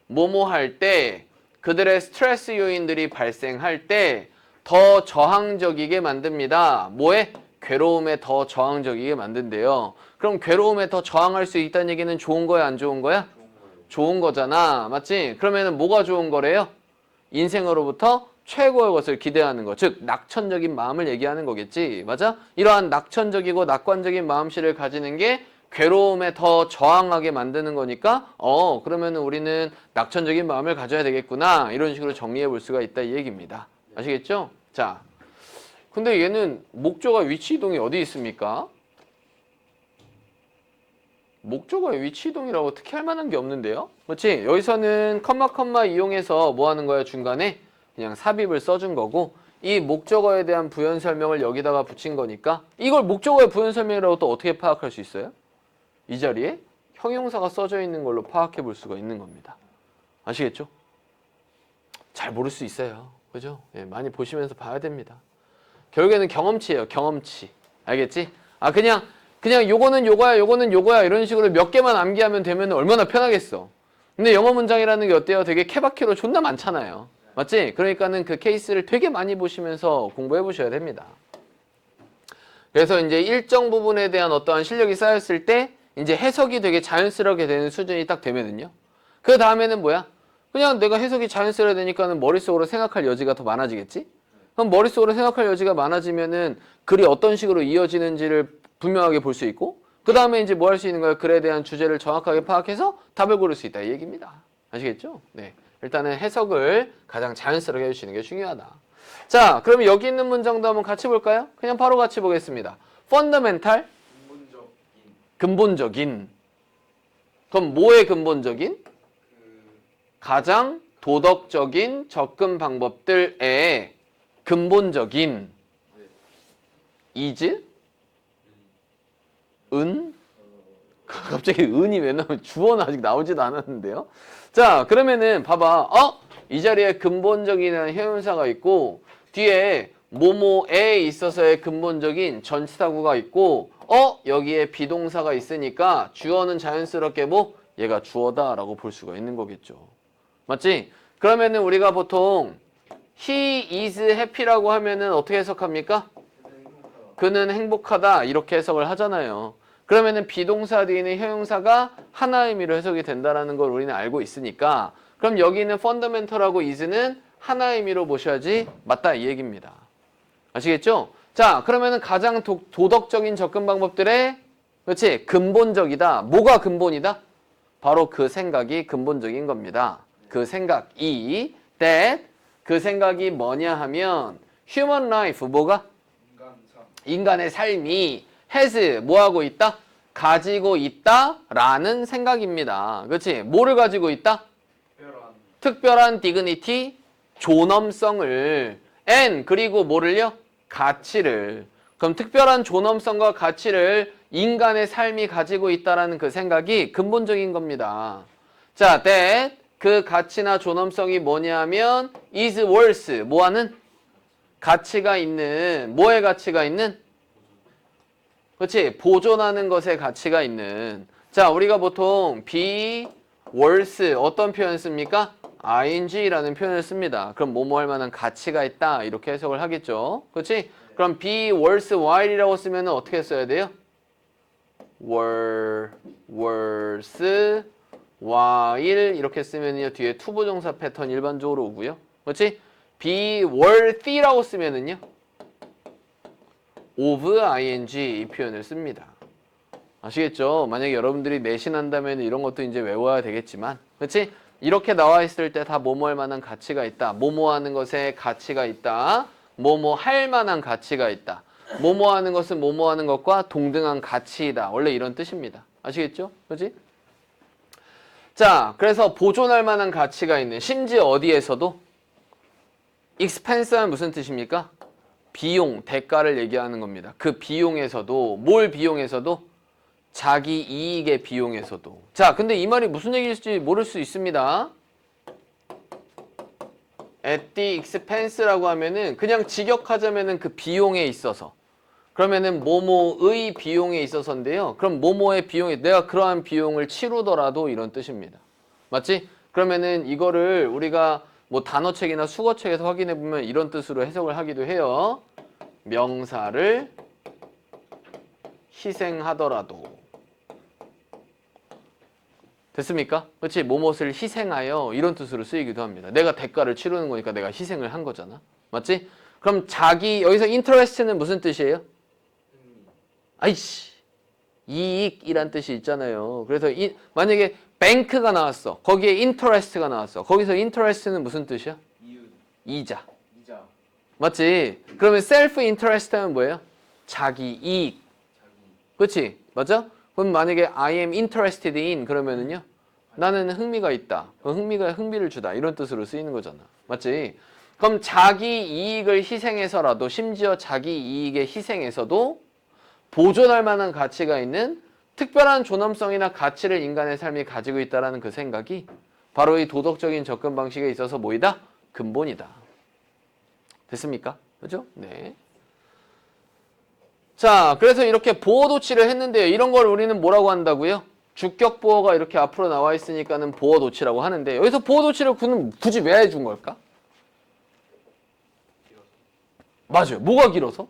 Speaker 1: 뭐뭐 할 때 그들의 스트레스 요인들이 발생할 때 더 저항적이게 만듭니다. 뭐에? 괴로움에 더 저항적이게 만든대요. 그럼 괴로움에 더 저항할 수 있다는 얘기는 좋은 거야, 안 좋은 거야? 좋은 거잖아. 맞지? 그러면은 뭐가 좋은 거래요? 인생으로부터 최고의 것을 기대하는 것. 즉, 낙천적인 마음을 얘기하는 거겠지. 맞아? 이러한 낙천적이고 낙관적인 마음씨를 가지는 게 괴로움에 더 저항하게 만드는 거니까 그러면은 우리는 낙천적인 마음을 가져야 되겠구나. 이런 식으로 정리해 볼 수가 있다 이 얘기입니다. 아시겠죠? 자, 근데 얘는 목적어 위치 이동이 어디 있습니까? 목적어의 위치 이동이라고 특히 할 만한 게 없는데요? 그렇지? 여기서는 컴마 이용해서 뭐 하는 거야? 중간에 그냥 삽입을 써준 거고 이 목적어에 대한 부연 설명을 여기다가 붙인 거니까 이걸 목적어의 부연 설명이라고 또 어떻게 파악할 수 있어요? 이 자리에 형용사가 써져 있는 걸로 파악해 볼 수가 있는 겁니다. 아시겠죠? 잘 모를 수 있어요. 그죠? 예, 많이 보시면서 봐야 됩니다. 결국에는 경험치예요. 경험치. 알겠지? 그냥 요거는 요거야, 요거는 요거야 이런 식으로 몇 개만 암기하면 되면 얼마나 편하겠어. 근데 영어 문장이라는 게 어때요? 되게 케바케로 존나 많잖아요. 맞지? 그러니까는 그 케이스를 되게 많이 보시면서 공부해 보셔야 됩니다. 그래서 이제 일정 부분에 대한 어떠한 실력이 쌓였을 때 이제 해석이 되게 자연스럽게 되는 수준이 딱 되면은요. 그 다음에는 뭐야? 그냥 내가 해석이 자연스러워야 되니까는 머릿속으로 생각할 여지가 더 많아지겠지? 그럼 머릿속으로 생각할 여지가 많아지면은 글이 어떤 식으로 이어지는지를 분명하게 볼 수 있고 그 다음에 이제 뭐 할 수 있는 거야? 글에 대한 주제를 정확하게 파악해서 답을 고를 수 있다 이 얘기입니다. 아시겠죠? 네, 일단은 해석을 가장 자연스럽게 해주시는 게 중요하다. 자, 그러면 여기 있는 문장도 한번 같이 볼까요? 그냥 바로 같이 보겠습니다. fundamental, 근본적인. 그럼 뭐의 근본적인? 가장 도덕적인 접근 방법들의 근본적인 is? 은? 갑자기 은이 왜 나오면 주어는 아직 나오지도 않았는데요. 자, 그러면은 봐봐. 이 자리에 근본적인 형용사가 있고 뒤에 뭐뭐에 있어서의 근본적인 전치사구가 있고 여기에 비동사가 있으니까 주어는 자연스럽게 뭐 얘가 주어다라고 볼 수가 있는 거겠죠. 맞지? 그러면은 우리가 보통 he is happy라고 하면은 어떻게 해석합니까? 그는 행복하다 이렇게 해석을 하잖아요. 그러면은 비동사 뒤에 있는 형용사가 하나의 의미로 해석이 된다는 걸 우리는 알고 있으니까 그럼 여기 있는 fundamental하고 is는 하나의 의미로 보셔야지 맞다 이 얘기입니다. 아시겠죠? 자, 그러면은 가장 도덕적인 접근 방법들의 그렇지? 근본적이다. 뭐가 근본이다? 바로 그 생각이 근본적인 겁니다. 그 생각이 that 그 생각이 뭐냐 하면 human life 뭐가? 인간의 삶이 has 뭐하고 있다? 가지고 있다라는 생각입니다. 그렇지? 뭐를 가지고 있다? 특별한 dignity, 존엄성을 and 그리고 뭐를요? 가치를. 그럼 특별한 존엄성과 가치를 인간의 삶이 가지고 있다라는 그 생각이 근본적인 겁니다. 자, that 그 가치나 존엄성이 뭐냐면 is worth 뭐하는? 가치가 있는 뭐의 가치가 있는? 그렇지? 보존하는 것의 가치가 있는. 자, 우리가 보통 be worth 어떤 표현 씁니까? ing라는 표현을 씁니다. 그럼 뭐뭐 할 만한 가치가 있다 이렇게 해석을 하겠죠. 그렇지? 그럼 be worth while이라고 쓰면 어떻게 써야 돼요? worth while 이렇게 쓰면요 뒤에 투부정사 패턴 일반적으로 오고요. 그렇지? be worthy라고 쓰면은요 of ing 이 표현을 씁니다. 아시겠죠? 만약에 여러분들이 내신한다면 이런 것도 이제 외워야 되겠지만, 그렇지? 이렇게 나와 있을 때 다 뭐뭐 할 만한 가치가 있다. 뭐뭐 하는 것에 가치가 있다. 뭐뭐 할 만한 가치가 있다. 뭐뭐 하는 것은 뭐뭐 하는 것과 동등한 가치이다. 원래 이런 뜻입니다. 아시겠죠? 그렇지? 자, 그래서 보존할 만한 가치가 있는 심지어 어디에서도 expense는 무슨 뜻입니까? 비용, 대가를 얘기하는 겁니다. 그 비용에서도 뭘 비용에서도 자기 이익의 비용에서도. 자, 근데 이 말이 무슨 얘기일지 모를 수 있습니다. at the expense라고 하면은 그냥 직역하자면은 그 비용에 있어서. 그러면은 뭐뭐의 비용에 있어서인데요. 그럼 뭐뭐의 비용에 내가 그러한 비용을 치르더라도 이런 뜻입니다. 맞지? 그러면은 이거를 우리가 뭐 단어책이나 수거책에서 확인해 보면 이런 뜻으로 해석을 하기도 해요. 명사를 희생하더라도. 됐습니까? 그렇지? 뭐뭇을 희생하여 이런 뜻으로 쓰이기도 합니다. 내가 대가를 치르는 거니까 내가 희생을 한 거잖아. 맞지? 그럼 자기 여기서 interest는 무슨 뜻이에요? 아이씨. 이익이란 뜻이 있잖아요. 그래서 만약에 뱅크가 나왔어. 거기에 interest가 나왔어. 거기서 interest는 무슨 뜻이야?
Speaker 2: 이윤.
Speaker 1: 이자.
Speaker 2: 이자.
Speaker 1: 맞지? 그러면 self interest 하면 뭐예요? 자기 이익.
Speaker 2: 자기.
Speaker 1: 그렇지? 맞아? 그럼 만약에 I am interested in 그러면은요. 나는 흥미가 있다. 흥미를 주다. 이런 뜻으로 쓰이는 거잖아. 맞지? 그럼 자기 이익을 희생해서라도 심지어 자기 이익의 희생에서도 보존할 만한 가치가 있는 특별한 존엄성이나 가치를 인간의 삶이 가지고 있다는 그 생각이 바로 이 도덕적인 접근 방식에 있어서 뭐이다? 근본이다. 됐습니까? 그죠? 네. 자, 그래서 이렇게 보어 도치를 했는데요. 이런 걸 우리는 뭐라고 한다고요? 주격 보어가 이렇게 앞으로 나와 있으니까는 보어 도치라고 하는데 여기서 보어 도치를 굳이 왜 해준 걸까? 맞아요. 뭐가 길어서?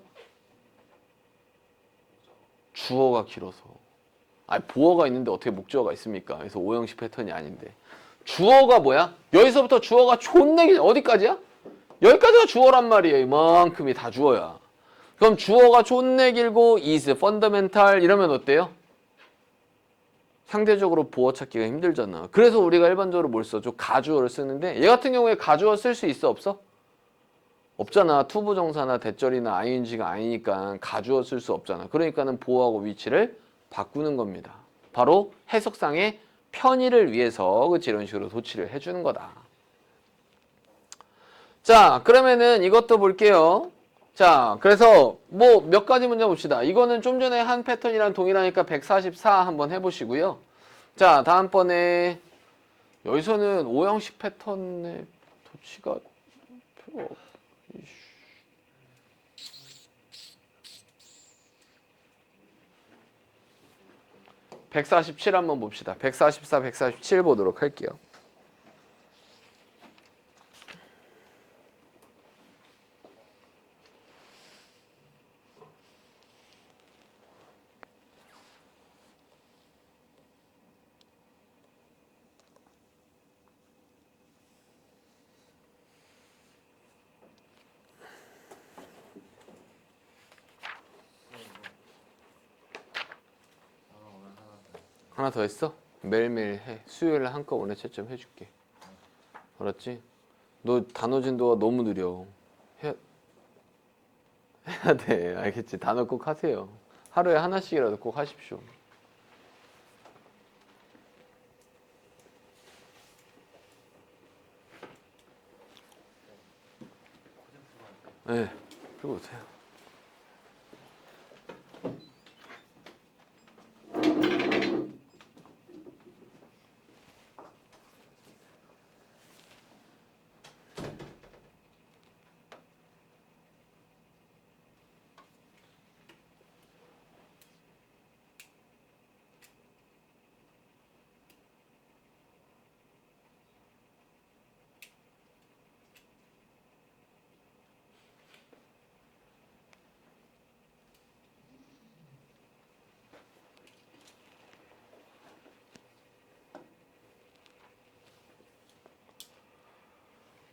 Speaker 1: 주어가 길어서. 아니 보어가 있는데 어떻게 목적어가 있습니까? 그래서 오형식 패턴이 아닌데. 주어가 뭐야? 여기서부터 주어가 존내 길 어디까지야? 여기까지가 주어란 말이에요. 이만큼이 다 주어야. 그럼 주어가 존내 길고 is fundamental 이러면 어때요? 상대적으로 보어 찾기가 힘들잖아. 그래서 우리가 일반적으로 뭘 써줘? 가주어를 쓰는데 얘 같은 경우에 가주어 쓸 수 있어 없어? 없잖아. 투부정사나 대절이나 ing가 아니니까 가주어 쓸 수 없잖아. 그러니까는 보어하고 위치를 바꾸는 겁니다. 바로 해석상의 편의를 위해서 그치 이런 식으로 도치를 해주는 거다. 자, 그러면은 이것도 볼게요. 자, 그래서 뭐 몇 가지 문제 봅시다. 이거는 좀 전에 한 패턴이랑 동일하니까 144 한번 해보시고요. 자, 다음번에 여기서는 오형식 패턴의 도치가 별로 없. 147 한번 봅시다. 144, 147 보도록 할게요. 하나 더 했어? 매일매일 해. 수요일에 한꺼번에 채점 해줄게. 알았지? 너 단어 진도가 너무 느려. 해야 돼. 알겠지? 단어 꼭 하세요. 하루에 하나씩이라도 꼭 하십시오. 네. 그리고 오세요.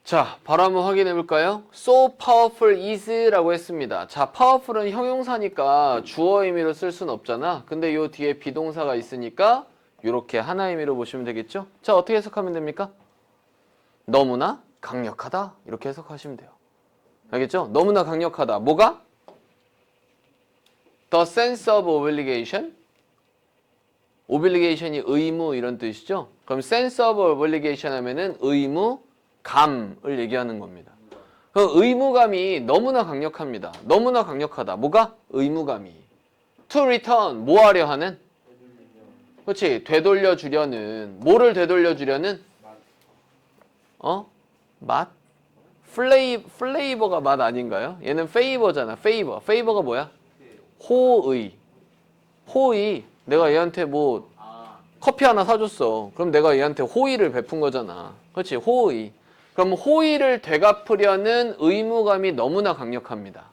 Speaker 1: 자, 바로 한번 확인해 볼까요? So powerful is라고 했습니다. 자, powerful은 형용사니까 주어 의미로 쓸 수는 없잖아. 근데 요 뒤에 비동사가 있으니까 이렇게 하나 의미로 보시면 되겠죠? 자, 어떻게 해석하면 됩니까? 너무나 강력하다. 이렇게 해석하시면 돼요. 알겠죠? 너무나 강력하다. 뭐가? The sense of obligation. obligation이 의무 이런 뜻이죠? 그럼 sense of obligation 하면은 의무, 감을 얘기하는 겁니다. 그 의무감이 너무나 강력합니다. 너무나 강력하다. 뭐가? 의무감이. To return, 뭐 하려 하는? 그렇지. 되돌려 주려는. 뭐를 되돌려 주려는? 맛? 플레이버가 맛 아닌가요? 얘는 페이버잖아. 페이버가 뭐야? 호의. 내가 얘한테 뭐 커피 하나 사줬어. 그럼 내가 얘한테 호의를 베푼 거잖아. 그렇지. 호의. 그럼 호의를 되갚으려는 의무감이 너무나 강력합니다.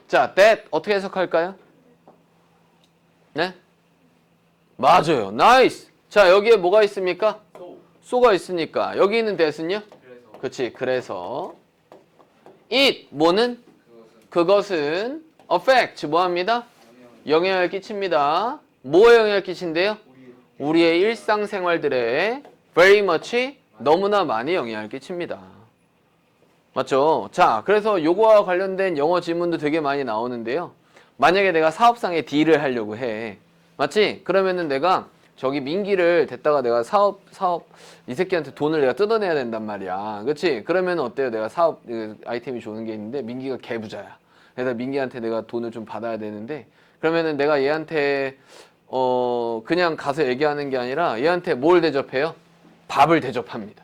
Speaker 1: 자, that 어떻게 해석할까요? 네? 맞아요. 나이스. 자, 여기에 뭐가 있습니까? so가 있으니까 여기 있는 that은요? 그렇지. 그래서 it 뭐는? 그것은 affect 뭐합니다? 영향을 끼칩니다. 뭐에 영향을 끼친대요? 우리의 일상생활들에 very much 너무나 많이 영향을 끼칩니다. 맞죠? 자, 그래서 요거와 관련된 영어 지문도 되게 많이 나오는데요. 만약에 내가 사업상에 딜을 하려고 해. 맞지? 그러면은 내가 저기 민기를 댔다가 내가 사업 이 새끼한테 돈을 내가 뜯어내야 된단 말이야. 그렇지? 그러면 어때요? 내가 사업 아이템이 좋은 게 있는데 민기가 개부자야. 그래서 민기한테 내가 돈을 좀 받아야 되는데 그러면은 내가 얘한테 그냥 가서 얘기하는 게 아니라 얘한테 뭘 대접해요? 밥을 대접합니다.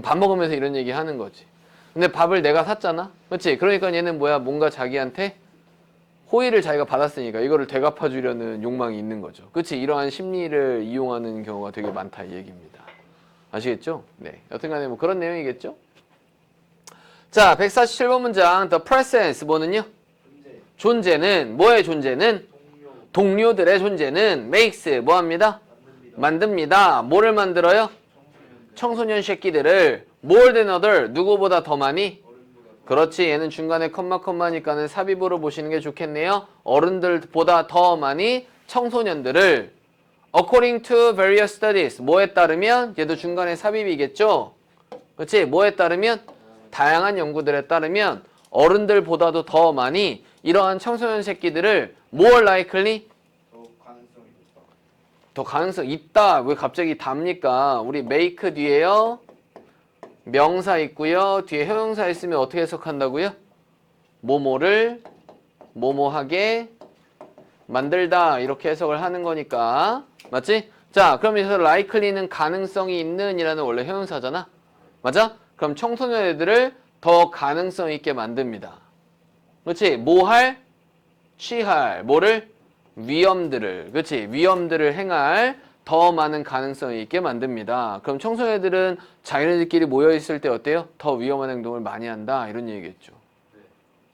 Speaker 1: 밥 먹으면서 이런 얘기 하는 거지. 근데 밥을 내가 샀잖아? 그렇지? 그러니까 얘는 뭐야? 뭔가 자기한테 호의를 자기가 받았으니까 이거를 되갚아 주려는 욕망이 있는 거죠. 그렇지? 이러한 심리를 이용하는 경우가 되게 많다 이 얘기입니다. 아시겠죠? 네. 여튼간에 뭐 그런 내용이겠죠? 자, 147번 문장. The presence 뭐는요? 존재는 뭐의 존재는? 동료들의 존재는 makes 뭐합니다? 만듭니다. 뭐를 만들어요? 청소년 새끼들을 more than other 누구보다 더 많이? 그렇지. 얘는 중간에 컴마니까는 삽입으로 보시는 게 좋겠네요. 어른들보다 더 많이 청소년들을 according to various studies 뭐에 따르면 얘도 중간에 삽입이겠죠. 그렇지. 뭐에 따르면 다양한 연구들에 따르면 어른들보다도 더 많이 이러한 청소년 새끼들을 more likely 더 가능성 있다. 왜 갑자기 답니까? 우리 make 뒤에요. 명사 있고요. 뒤에 형용사 있으면 어떻게 해석한다고요? 뭐뭐를 뭐뭐하게 만들다 이렇게 해석을 하는 거니까 맞지? 자, 그럼 여기서 likely는 가능성이 있는 이라는 원래 형용사잖아. 맞아? 그럼 청소년 애들을 더 가능성 있게 만듭니다. 그렇지? 뭐 할? 취할. 뭐를? 위험들을. 그렇지? 위험들을 행할 더 많은 가능성이 있게 만듭니다. 그럼 청소년들은 자기네들끼리 모여있을 때 어때요? 더 위험한 행동을 많이 한다 이런 얘기겠죠.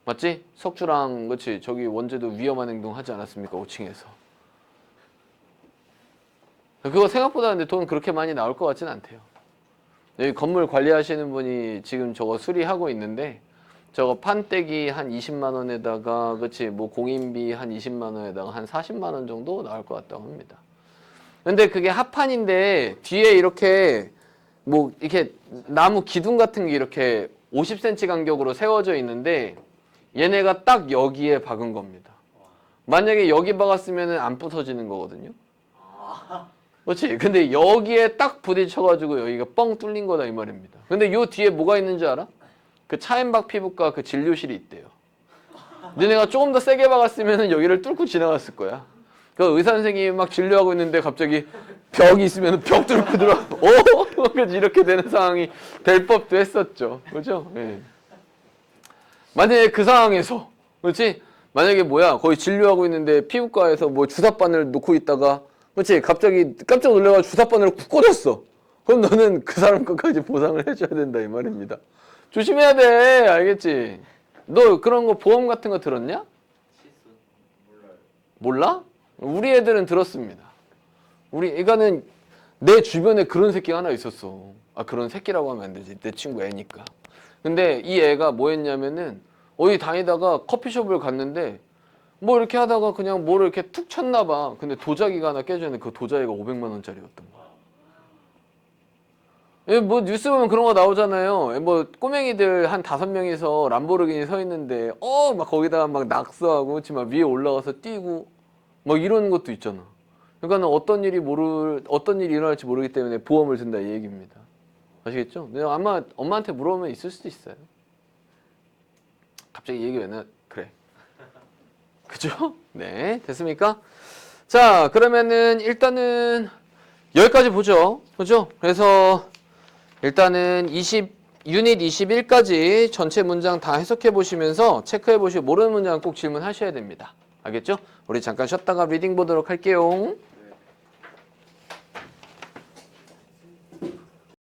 Speaker 1: 맞지? 석주랑 그렇지? 저기 원재도 위험한 행동 하지 않았습니까? 5층에서. 그거 생각보다 근데 돈 그렇게 많이 나올 것 같진 않대요. 여기 건물 관리하시는 분이 지금 저거 수리하고 있는데 저거 판때기 한 20만 원에다가 그렇지? 뭐 공인비 한 20만 원에다가 한 40만 원 정도 나올 것 같다고 합니다. 근데 그게 합판인데 뒤에 이렇게 뭐 이렇게 나무 기둥 같은 게 이렇게 50cm 간격으로 세워져 있는데 얘네가 딱 여기에 박은 겁니다. 만약에 여기 박았으면 안 부서지는 거거든요. 그렇지? 근데 여기에 딱 부딪혀가지고 여기가 뻥 뚫린 거다 이 말입니다. 근데 요 뒤에 뭐가 있는 줄 알아? 그 차앤박 피부과 그 진료실이 있대요. 너네가 조금 더 세게 박았으면 여기를 뚫고 지나갔을 거야. 그 의사 선생님이 막 진료하고 있는데 갑자기 벽이 있으면 벽 뚫고 들어와. 이렇게 되는 상황이 될 법도 했었죠. 그죠? 네. 만약에 그 상황에서, 그렇지? 만약에 뭐야, 거의 진료하고 있는데 피부과에서 뭐 주사바늘 놓고 있다가, 그렇지? 갑자기 깜짝 놀래가지고 주사바늘을 쿡 꽂았어. 그럼 너는 그 사람 끝까지 보상을 해줘야 된다 이 말입니다. 조심해야 돼, 알겠지? 너 그런 거 보험 같은 거 들었냐? 몰라? 우리 애들은 들었습니다. 이거는 내 주변에 그런 새끼가 하나 있었어. 아, 그런 새끼라고 하면 안 되지. 내 친구 애니까. 근데 이 애가 뭐 했냐면은 어디 다니다가 커피숍을 갔는데 뭐 이렇게 하다가 그냥 뭐를 이렇게 툭 쳤나 봐. 근데 도자기가 하나 깨졌는데 그 도자기가 500만 원짜리였던 거야. 뭐 뉴스 보면 그런 거 나오잖아요. 뭐 꼬맹이들 한 5명이서 람보르기니 서 있는데 막 거기다가 막 낙서하고 막 위에 올라가서 뛰고 뭐 이런 것도 있잖아. 그러니까 어떤 일이 일어날지 모르기 때문에 보험을 든다 이 얘기입니다. 아시겠죠? 근데 아마 엄마한테 물어보면 있을 수도 있어요. 갑자기 얘기 왜 나? 그래. 그죠? 네, 됐습니까? 자, 그러면은 일단은 여기까지 보죠. 그죠? 그래서 일단은 유닛 21까지 전체 문장 다 해석해 보시면서 체크해 보시고 모르는 문장은 꼭 질문하셔야 됩니다. 알겠죠? 우리 잠깐 쉬었다가 리딩 보도록 할게요.